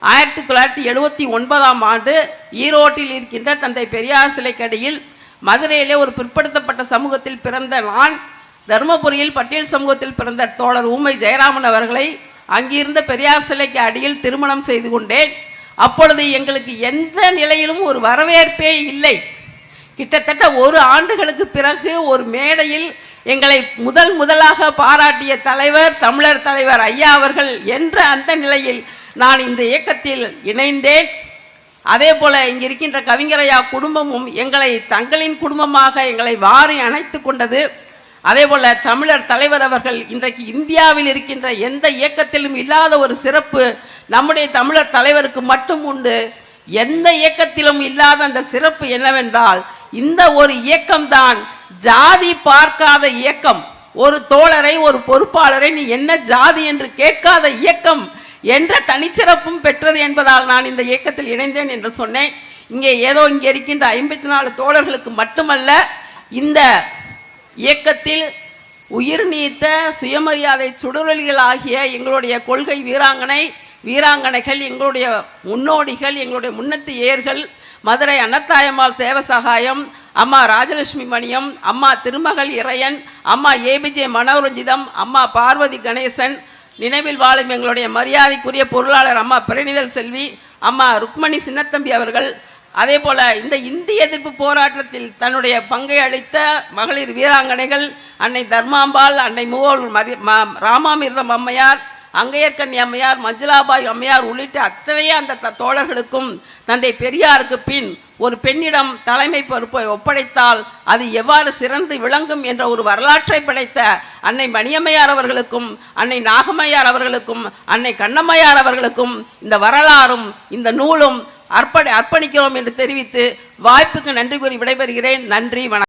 1979ஆம் ஆண்டு ஈரோட்டில் இருக்கின்ற தந்தை பெரியார் சிலைக்கடியில் மதுரையிலே ஒரு பிற்படுத்தப்பட்ட சமூகத்தில் பிறந்த நான் தருமபுரியில் பட்டியல் சமூகத்தில் பிறந்த தோழர் ஊமை ஜெயராமன் அவர்களை அங்கிருந்த பெரியார் சிலைக்கு அடியில் திருமணம் செய்து கொண்டேன். அப்பொழுது எங்களுக்கு எந்த நிலையிலும் ஒரு வரவேற்பே இல்லை. கிட்டத்தட்ட ஒரு ஆண்டுகளுக்கு பிறகு ஒரு மேடையில் எங்களை முதலாக பாராட்டிய தலைவர் தமிழர் தலைவர் ஐயா அவர்கள் என்ற அந்த நிலையில் நான் இந்த இயக்கத்தில் இணைந்தேன். அதே போல இங்க இருக்கின்ற கவிஞரையா குடும்பமும் எங்களை தங்களின் குடும்பமாக எங்களை வாரி அணைத்து கொண்டது. அதே போல தமிழர் தலைவர் அவர்கள் இன்றைக்கு இந்தியாவில் இருக்கின்ற எந்த இயக்கத்திலும் இல்லாத ஒரு சிறப்பு நம்முடைய தமிழர் தலைவருக்கு மட்டும் உண்டு. எந்த இயக்கத்திலும் இல்லாத அந்த சிறப்பு என்னவென்றால் இந்த ஒரு இயக்கம்தான் ஜாதி பார்க்காத இயக்கம். ஒரு தோழரை ஒரு பொறுப்பாளரை நீ என்ன ஜாதி என்று கேட்காத இயக்கம் என்ற தனிச்சிறப்பும் பெற்றது என்பதால் நான் இந்த இயக்கத்தில் இணைந்தேன் என்று சொன்னேன். இங்கே இருக்கின்ற 54 தோழர்களுக்கு மட்டுமல்ல, இந்த இயக்கத்தில் உயிர் நீத்த சுயமரியாதை சுடரொலிகள் ஆகிய எங்களுடைய கொள்கை வீராங்கனைகள், எங்களுடைய முன்னோடிகள், எங்களுடைய முன்னத்து ஏர்கள், மதுரை அன்னத்தாயம்மாள் தேவசகாயம், அம்மா ராஜலட்சுமி மணியம், அம்மா திருமகள் இறையன், அம்மா ஏபிஜே மனோரஞ்சிதம், அம்மா பார்வதி கணேசன், நினைவில் வாழும் எங்களுடைய மரியாதைக்குரிய பொருளாளர் அம்மா பிரணிதல் செல்வி, அம்மா ருக்மணி சின்னத்தம்பி அவர்கள், அதே போல இந்த இந்திய எதிர்ப்பு போராட்டத்தில் தன்னுடைய பங்கை அளித்த மகளிர் வீராங்கனைகள் அன்னை தர்மாம்பாள், அன்னை மூவோல் ராமாமிர்தம் அம்மையார், அங்கையர்கண்ணி அம்மையார், மஞ்சுளாபாய் அம்மையார் உள்ளிட்ட அத்தனையே அந்த தோழர்களுக்கும் தந்தை பெரியாருக்கு பின் ஒரு பெண்ணிடம் தலைமை பொறுப்பை ஒப்படைத்தால் அது எவ்வாறு சிறந்து விளங்கும் என்ற ஒரு வரலாற்றை படைத்த அன்னை மணியம்மையார் அவர்களுக்கும், அன்னை நாகம்மையார் அவர்களுக்கும், அன்னை கண்ணம்மையார் அவர்களுக்கும் இந்த வரலாறும் இந்த நூலும் அர்ப்பணிக்கிறோம் என்று தெரிவித்து வாய்ப்புக்கு நன்றி கூறி விடைபெறுகிறேன். நன்றி, வணக்கம்.